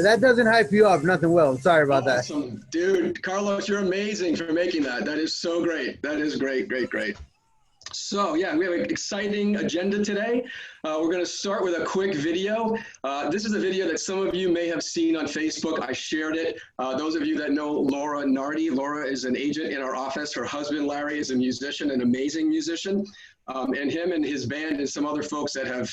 That doesn't hype you up, nothing will. Sorry about that. Awesome. Dude, Carlos, you're amazing for making that. That is so great. That is great, great, great. So yeah, we have an exciting agenda today. We're going to start with a quick video. This is a video that some of you may have seen on Facebook. I shared it. Those of you that know Laura Nardi, Laura is an agent in our office. Her husband, Larry, is a musician, an amazing musician. And him and his band and some other folks that have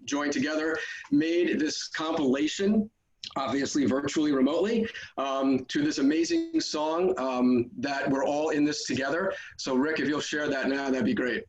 joined together made this compilation, obviously virtually, remotely, to this amazing song that we're all in this together. So Rick, if you'll share that now, that'd be great.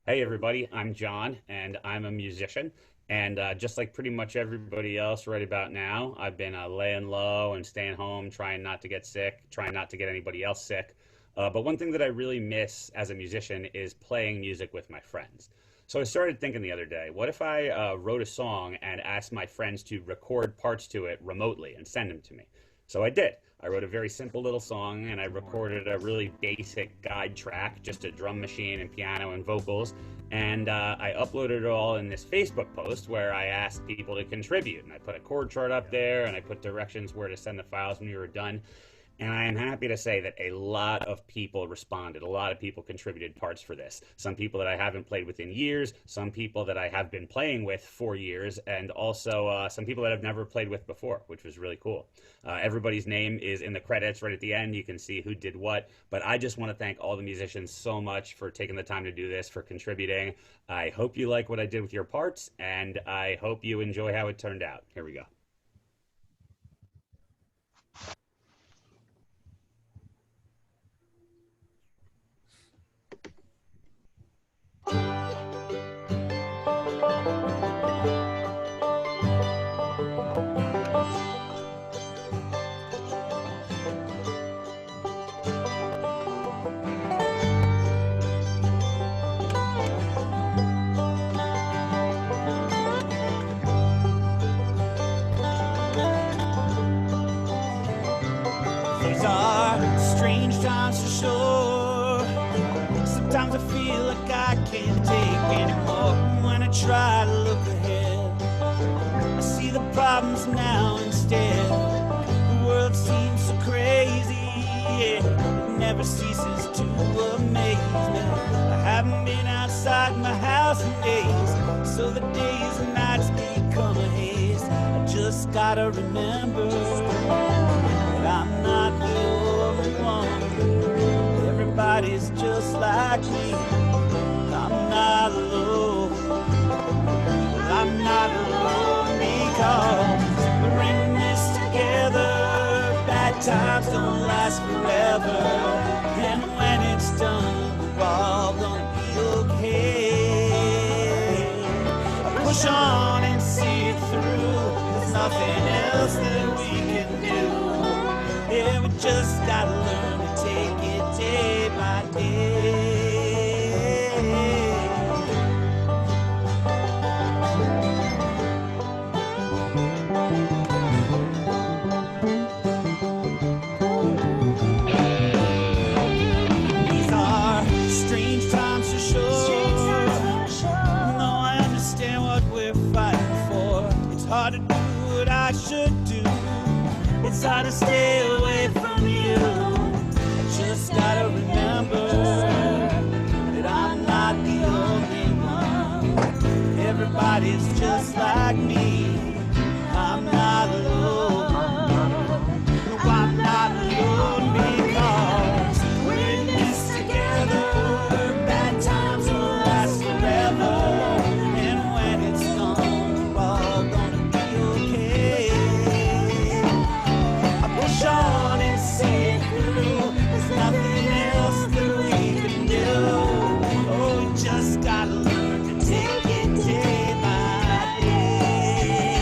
Hey everybody, I'm John and I'm a musician. And just like pretty much everybody else right about now, I've been laying low and staying home, trying not to get sick, trying not to get anybody else sick. But one thing that I really miss as a musician is playing music with my friends. So I started thinking the other day, what if I wrote a song and asked my friends to record parts to it remotely and send them to me? So I did. I wrote a very simple little song and I recorded a really basic guide track, just a drum machine and piano and vocals. And I uploaded it all in this Facebook post where I asked people to contribute. And I put a chord chart up there and I put directions where to send the files when you were done. And I am happy to say that a lot of people responded. A lot of people contributed parts for this. Some people that I haven't played with in years, some people that I have been playing with for years, and also some people that I've never played with before, which was really cool. Everybody's name is in the credits right at the end. You can see who did what. But I just want to thank all the musicians so much for taking the time to do this, for contributing. I hope you like what I did with your parts, and I hope you enjoy how it turned out. Here we go. These are strange times for sure. Sometimes I feel like I can't take anymore. When I try to look ahead, I see the problems now instead. The world seems so crazy, yeah. It never ceases to amaze me. I haven't been outside my house in days, so the days and nights become a haze. I just gotta remember I'm not the only one. Everybody's just like me. I'm not alone. I'm not alone because we're in this together. Bad times don't last forever, and when it's done, we're all gonna be okay. I push on and see it through. There's nothing else that we can do. Yeah, we just gotta learn to take it day by day. These are strange times for sure. No, I understand what we're fighting for. It's hard to do what I should do. It's hard to stay away from you. I just gotta remember that I'm not the only one. Everybody's just like me. I'm not alone. No, I'm not alone because we're in this together. Bad times will last forever, and when it's gone, we're all gonna be okay. Push on and see it through. There's nothing else that we can do. Oh, we just gotta learn to take it day by day.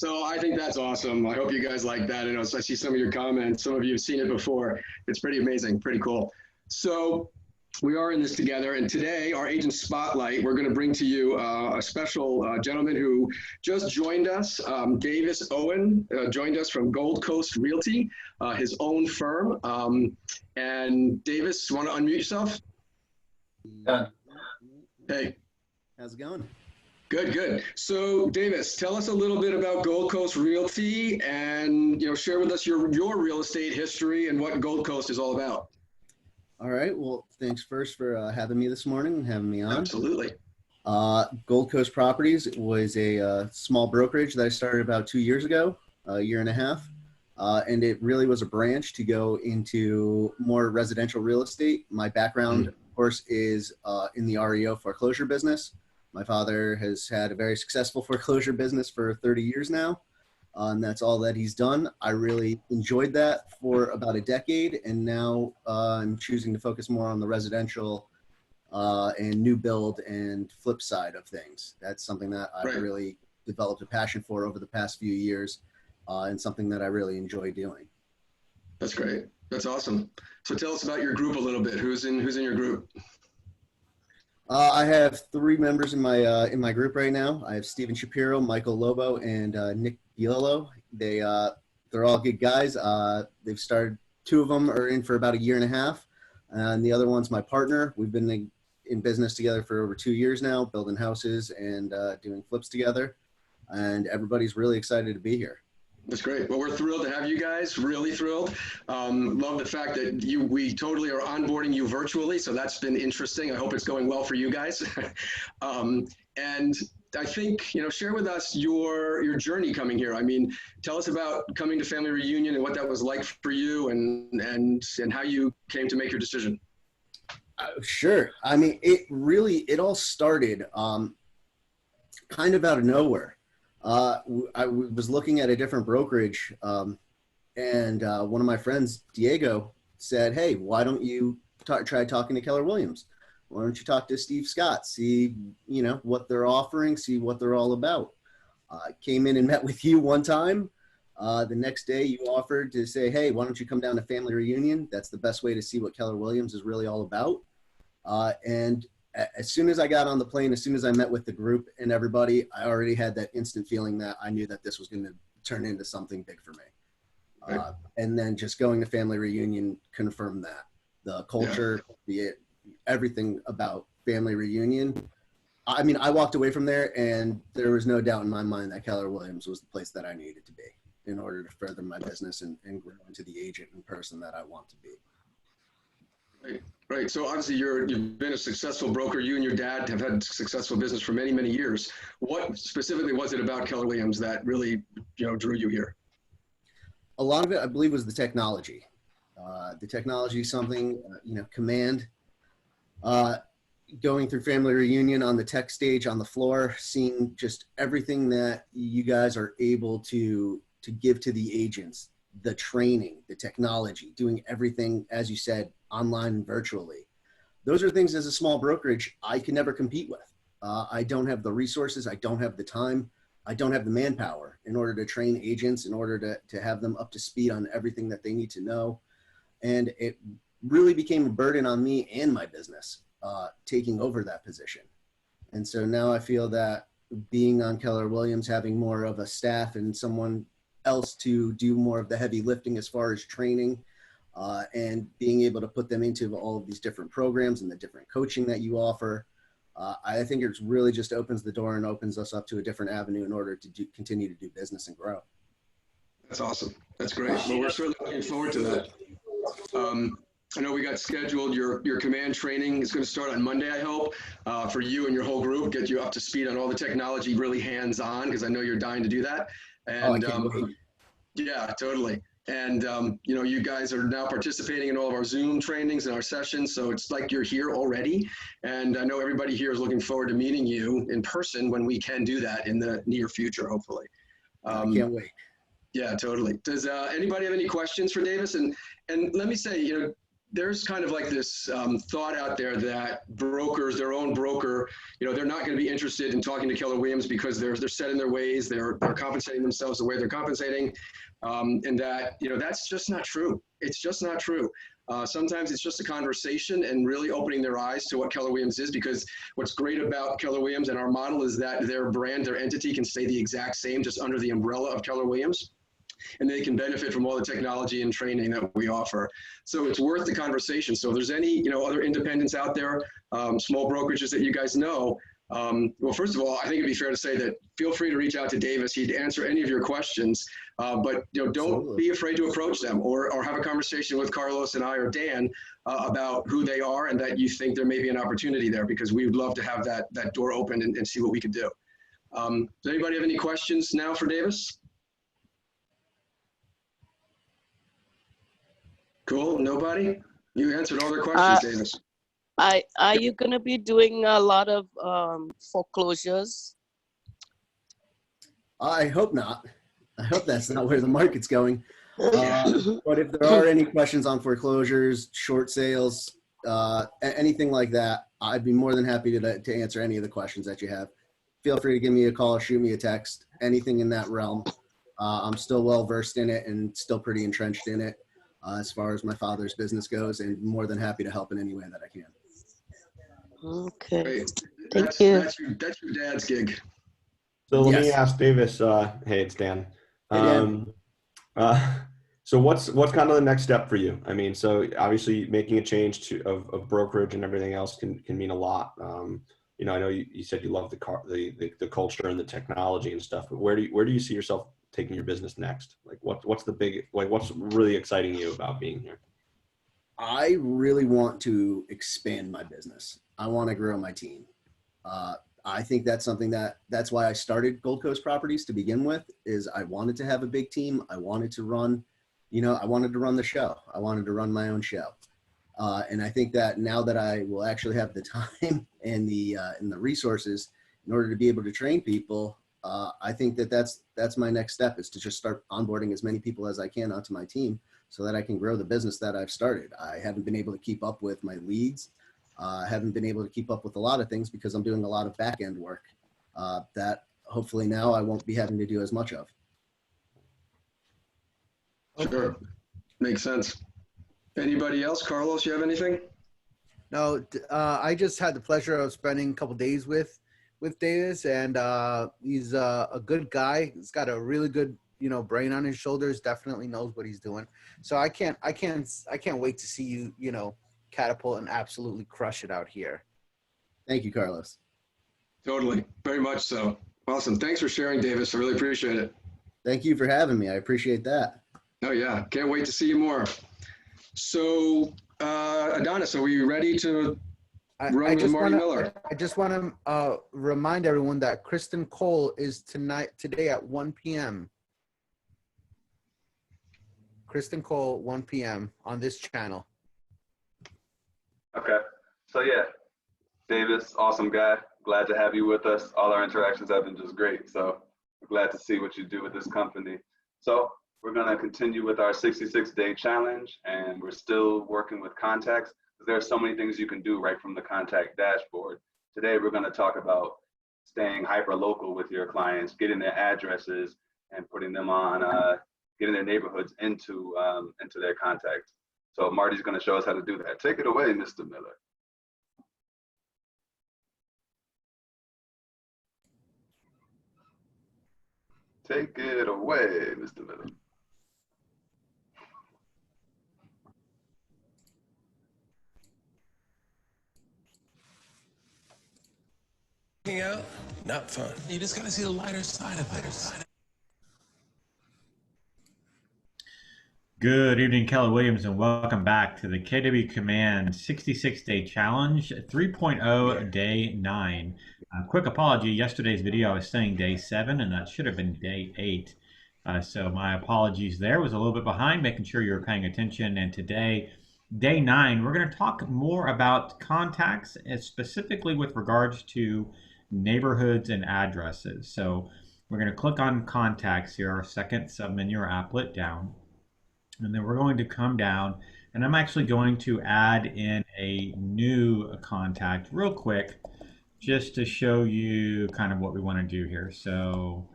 So I think that's awesome. I hope you guys like that. And I see some of your comments. Some of you have seen it before. It's pretty amazing, pretty cool. So we are in this together. And today, our Agent Spotlight, we're going to bring to you a special gentleman who just joined us. Davis Owen joined us from Gold Coast Realty, his own firm. And Davis, want to unmute yourself? Yeah. Hey. How's it going? Good, good. So, Davis, tell us a little bit about Gold Coast Realty, and share with us your real estate history and what Gold Coast is all about. All right. Well, thanks first for having me this morning and having me on. Absolutely. Gold Coast Properties was a small brokerage that I started about 2 years ago, a year and a half, and it really was a branch to go into more residential real estate. My background, of course, is in the REO foreclosure business. My father has had a very successful foreclosure business for 30 years now, and that's all that he's done. I really enjoyed that for about a decade, and now I'm choosing to focus more on the residential and new build and flip side of things. That's something that I've really developed a passion for over the past few years, and something that I really enjoy doing. That's great. That's awesome. So tell us about your group a little bit. Who's in your group? I have 3 members in my group right now. I have Steven Shapiro, Michael Lobo, and Nick Biello. They're all good guys. They've started. 2 of them are in for about a year and a half, and the other one's my partner. We've been in business together for over 2 years now, building houses and doing flips together. And everybody's really excited to be here. That's great. Well, we're thrilled to have you guys, really thrilled. Love the fact that we totally are onboarding you virtually, so that's been interesting. I hope it's going well for you guys. And I think, share with us your journey coming here. I mean, tell us about coming to Family Reunion and what that was like for you and how you came to make your decision. Sure. I mean, it all started kind of out of nowhere. I was looking at a different brokerage, and one of my friends, Diego, said, "Hey, why don't you try talking to Keller Williams? Why don't you talk to Steve Scott? See, what they're offering, see what they're all about." Came in and met with you one time. The next day, you offered to say, "Hey, why don't you come down to Family Reunion? That's the best way to see what Keller Williams is really all about." And as soon as I got on the plane, as soon as I met with the group and everybody, I already had that instant feeling that I knew that this was going to turn into something big for me. And then just going to Family Reunion confirmed that. The culture, everything about Family Reunion. I mean, I walked away from there and there was no doubt in my mind that Keller Williams was the place that I needed to be in order to further my business and grow into the agent and person that I want to be. Right. So obviously you've been a successful broker. You and your dad have had successful business for many, many years. What specifically was it about Keller Williams that really, drew you here? A lot of it, I believe, was the technology. The technology, something, command. Going through Family Reunion on the tech stage, on the floor, seeing just everything that you guys are able to give to the agents, the training, the technology, doing everything, as you said, online and virtually. Those are things as a small brokerage I can never compete with. I don't have the resources. I don't have the time. I don't have the manpower in order to train agents, in order to have them up to speed on everything that they need to know. And it really became a burden on me and my business, taking over that position. And so now I feel that being on Keller Williams, having more of a staff and someone else to do more of the heavy lifting as far as training, and being able to put them into all of these different programs and the different coaching that you offer, I think it really just opens the door and opens us up to a different avenue in order to continue to do business and grow. That's awesome. That's great. Well, we're certainly looking forward to that. I know we got scheduled, your command training is going to start on Monday, I hope, for you and your whole group, get you up to speed on all the technology, really hands-on, because I know you're dying to do that. And yeah, totally. And, you guys are now participating in all of our Zoom trainings and our sessions. So it's like you're here already. And I know everybody here is looking forward to meeting you in person when we can do that in the near future, hopefully. I can't wait. Yeah, totally. Does anybody have any questions for Davis? And let me say, there's kind of like this thought out there that brokers, their own broker, they're not going to be interested in talking to Keller Williams because they're set in their ways. They're compensating themselves the way they're compensating, and that that's just not true. It's just not true. Sometimes it's just a conversation and really opening their eyes to what Keller Williams is, because what's great about Keller Williams and our model is that their brand, their entity can stay the exact same just under the umbrella of Keller Williams, and they can benefit from all the technology and training that we offer. So it's worth the conversation. So if there's any other independents out there, small brokerages that you guys know, well, first of all, I think it'd be fair to say that feel free to reach out to Davis. He'd answer any of your questions, but don't be afraid to approach them or have a conversation with Carlos and I or Dan about who they are and that you think there may be an opportunity there, because we would love to have that door open and see what we could do. Does anybody have any questions now for Davis? Cool, nobody? You answered all their questions, Davis. Are you going to be doing a lot of foreclosures? I hope not. I hope that's not where the market's going. But if there are any questions on foreclosures, short sales, anything like that, I'd be more than happy to answer any of the questions that you have. Feel free to give me a call, shoot me a text, anything in that realm. I'm still well versed in it and still pretty entrenched in it as far as my father's business goes, and more than happy to help in any way that I can. Okay. Great. Thank you. That's your dad's gig. So let me Yes. ask Davis. Hey, it's Dan. Hey, Dan. So what's kind of the next step for you? I mean, so obviously making a change of brokerage and everything else can mean a lot. I know you said you love the culture and the technology and stuff, but where do you see yourself taking your business next? Like what's really exciting you about being here? I really want to expand my business. I want to grow my team. I think that's something that's why I started Gold Coast Properties to begin with, is I wanted to have a big team. I wanted to run, I wanted to run the show. I wanted to run my own show. And I think that now that I will actually have the time and the resources in order to be able to train people, I think that's my next step, is to just start onboarding as many people as I can onto my team so that I can grow the business that I've started. I haven't been able to keep up with my leads. I haven't been able to keep up with a lot of things because I'm doing a lot of back end work that hopefully now I won't be having to do as much of. Sure, makes sense. Anybody else? Carlos, you have anything? No, I just had the pleasure of spending a couple days with Davis, and he's a good guy. He's got a really good brain on his shoulders. Definitely knows what he's doing. So I can't wait to see you catapult and absolutely crush it out here. Thank you, Carlos. Totally, very much so. Awesome. Thanks for sharing, Davis. I really appreciate it. Thank you for having me. I appreciate that. Oh yeah, can't wait to see you more. So Adonis, are we ready to run with Marty Miller? I just want to remind everyone that Kristen Cole is today at 1 p.m. Kristen Cole, 1 p.m. on this channel. Okay. So yeah, Davis, awesome guy. Glad to have you with us. All our interactions have been just great. So we're glad to see what you do with this company. So we're going to continue with our 66-day challenge, and we're still working with contacts. There are so many things you can do right from the contact dashboard. Today, we're going to talk about staying hyper local with your clients, getting their addresses and putting them on, getting their neighborhoods into their contacts. So Marty's going to show us how to do that. Take it away, Mr. Miller. Take it away, Mr. Miller. Out, not fun. You just gotta see the lighter side of it. Good evening, Keller Williams, and welcome back to the KW Command 66-Day Challenge 3.0 Day 9. Quick apology, yesterday's video I was saying Day 7, and that should have been Day 8. So my apologies there. Was a little bit behind, making sure you were paying attention. And today, Day 9, we're going to talk more about contacts, specifically with regards to neighborhoods and addresses. So we're going to click on contacts here, our second submenu or applet down. And then we're going to come down And I'm actually going to add in a new contact real quick just to show you kind of what we want to do here. So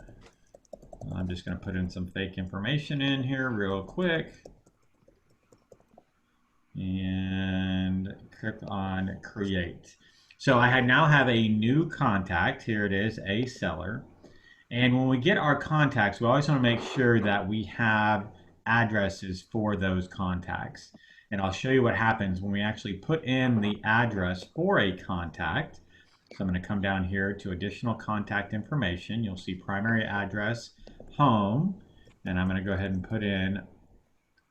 I'm just going to put in some fake information in here real quick and click on create. So I now have a new contact. Here it is, a seller. And when we get our contacts, we always want to make sure that we have addresses for those contacts. And I'll show you what happens when we actually put in the address for a contact. So I'm going to come down here to additional contact information. You'll see primary address, home, and I'm going to go ahead and put in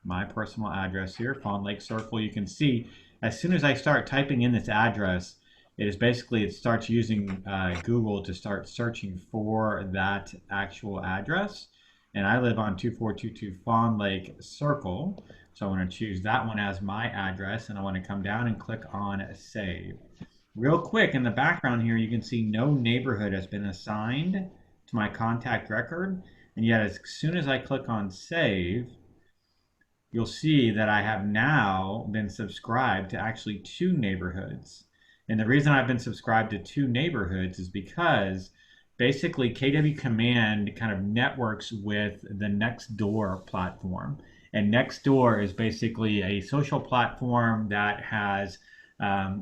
my personal address here, Fawn Lake Circle. You can see as soon as I start typing in this address, it starts using Google to start searching for that actual address. And I live on 2422 Fawn Lake Circle. So I want to choose that one as my address, and I want to come down and click on save. Real quick, in the background here, you can see no neighborhood has been assigned to my contact record. And yet as soon as I click on save, you'll see that I have now been subscribed to actually 2 neighborhoods. And the reason I've been subscribed to 2 neighborhoods is because basically KW Command kind of networks with the Nextdoor platform. And Nextdoor is basically a social platform that has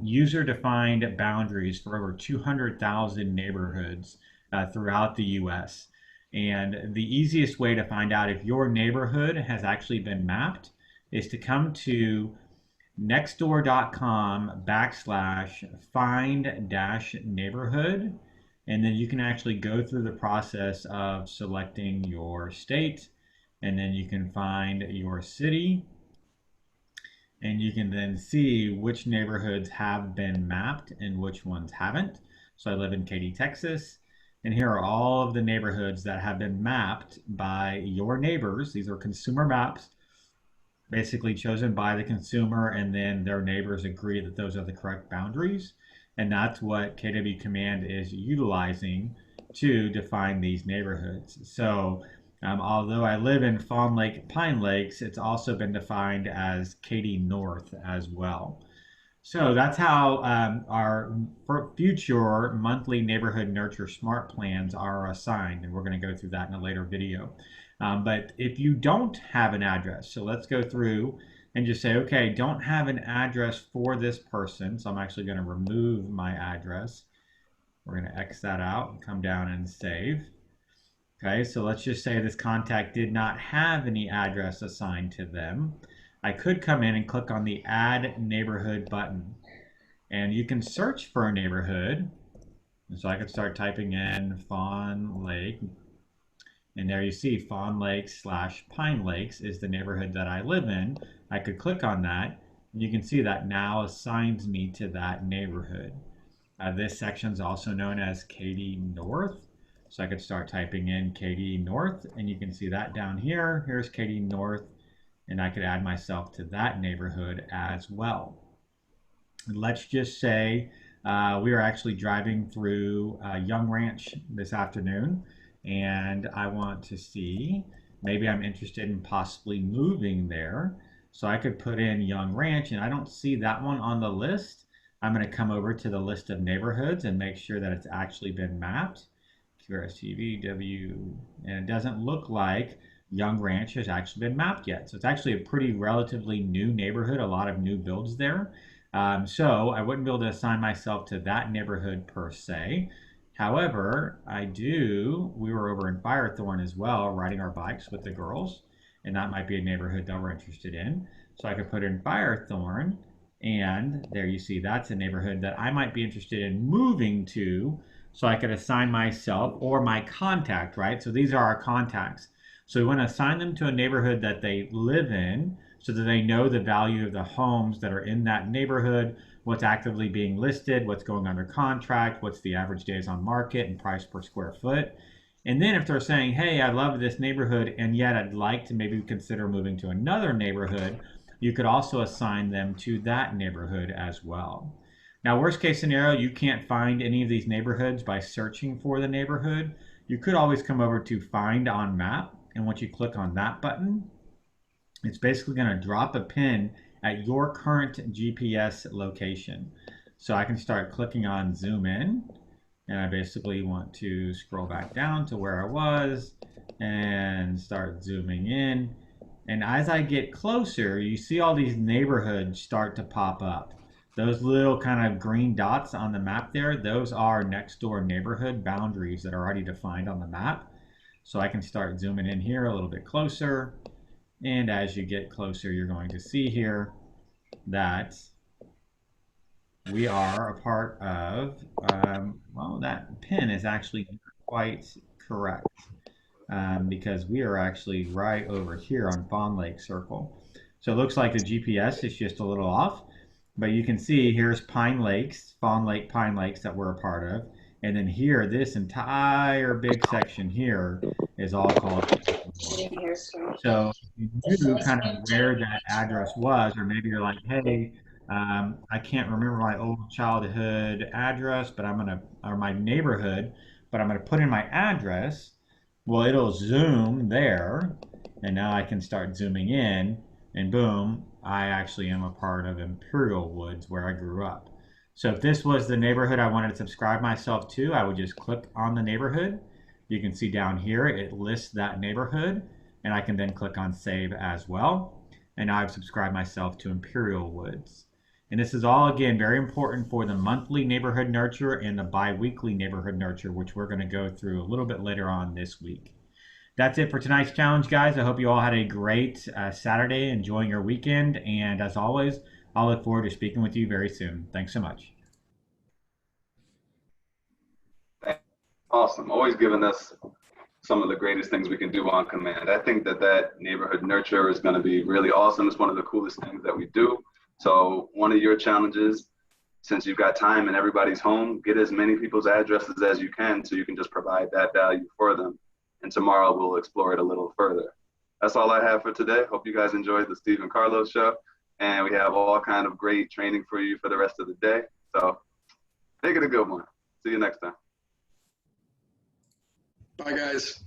user-defined boundaries for over 200,000 neighborhoods throughout the US. And the easiest way to find out if your neighborhood has actually been mapped is to come to nextdoor.com/find-neighborhood, and then you can actually go through the process of selecting your state, and then you can find your city, and you can then see which neighborhoods have been mapped and which ones haven't. So I live in Katy, Texas, and here are all of the neighborhoods that have been mapped by your neighbors. These are consumer maps, basically chosen by the consumer, and then their neighbors agree that those are the correct boundaries. And that's what KW Command is utilizing to define these neighborhoods. So although I live in Fawn Lake, Pine Lakes, it's also been defined as Katy North as well. So that's how our future monthly neighborhood nurture smart plans are assigned. And we're going to go through that in a later video. But if you don't have an address, so let's go through and just say, okay, don't have an address for this person. So I'm actually going to remove my address. We're going to X that out and come down and save. Okay, so let's just say this contact did not have any address assigned to them. I could come in and click on the Add Neighborhood button. And you can search for a neighborhood. And so I could start typing in Fawn Lake. And there you see Fawn Lake/Pine Lakes is the neighborhood that I live in. I could click on that, and you can see that now assigns me to that neighborhood. This section is also known as Katy North. So I could start typing in Katy North, and you can see that down here. Here's Katy North, and I could add myself to that neighborhood as well. Let's just say we are actually driving through Young Ranch this afternoon, and I want to see, maybe I'm interested in possibly moving there. So I could put in Young Ranch, and I don't see that one on the list. I'm going to come over to the list of neighborhoods and make sure that it's actually been mapped. QRSTVW, and it doesn't look like Young Ranch has actually been mapped yet. So it's actually a pretty relatively new neighborhood, a lot of new builds there. So I wouldn't be able to assign myself to that neighborhood per se. However, we were over in Firethorn as well, riding our bikes with the girls, and that might be a neighborhood that we're interested in. So I could put in Firethorn, and there you see that's a neighborhood that I might be interested in moving to, so I could assign myself or my contact, right? So these are our contacts. So we want to assign them to a neighborhood that they live in so that they know the value of the homes that are in that neighborhood, what's actively being listed, what's going under contract, what's the average days on market and price per square foot. And then if they're saying, hey, I love this neighborhood, and yet I'd like to maybe consider moving to another neighborhood, you could also assign them to that neighborhood as well. Now, worst case scenario, you can't find any of these neighborhoods by searching for the neighborhood. You could always come over to Find on Map, and once you click on that button, it's basically going to drop a pin at your current GPS location. So I can start clicking on zoom in, and I basically want to scroll back down to where I was and start zooming in. And as I get closer, you see all these neighborhoods start to pop up. Those little kind of green dots on the map there, those are next door neighborhood boundaries that are already defined on the map. So I can start zooming in here a little bit closer. And as you get closer, you're going to see here that we are a part of, well, that pin is actually not quite correct because we are actually right over here on Fawn Lake Circle. So it looks like the GPS is just a little off, but you can see here's Pine Lakes, Fawn Lake, Pine Lakes that we're a part of. And then here, this entire big section here is all called. So if you knew kind of where that address was, or maybe you're like, hey, I can't remember my old childhood address, but or my neighborhood, but I'm gonna put in my address. Well, it'll zoom there, and now I can start zooming in, and boom, I actually am a part of Imperial Woods where I grew up. So if this was the neighborhood I wanted to subscribe myself to, I would just click on the neighborhood. You can see down here, it lists that neighborhood, and I can then click on save as well. And now I've subscribed myself to Imperial Woods. And this is all, again, very important for the monthly neighborhood nurture and the bi-weekly neighborhood nurture, which we're going to go through a little bit later on this week. That's it for tonight's challenge, guys. I hope you all had a great Saturday, enjoying your weekend. And as always, I'll look forward to speaking with you very soon. Thanks so much. Awesome. Always giving us some of the greatest things we can do on command. I think that neighborhood nurture is going to be really awesome. It's one of the coolest things that we do. So one of your challenges, since you've got time and everybody's home, get as many people's addresses as you can so you can just provide that value for them. And tomorrow we'll explore it a little further. That's all I have for today. Hope you guys enjoyed the Steve and Carlos show. And we have all kind of great training for you for the rest of the day. So make it a good one. See you next time. Bye, guys.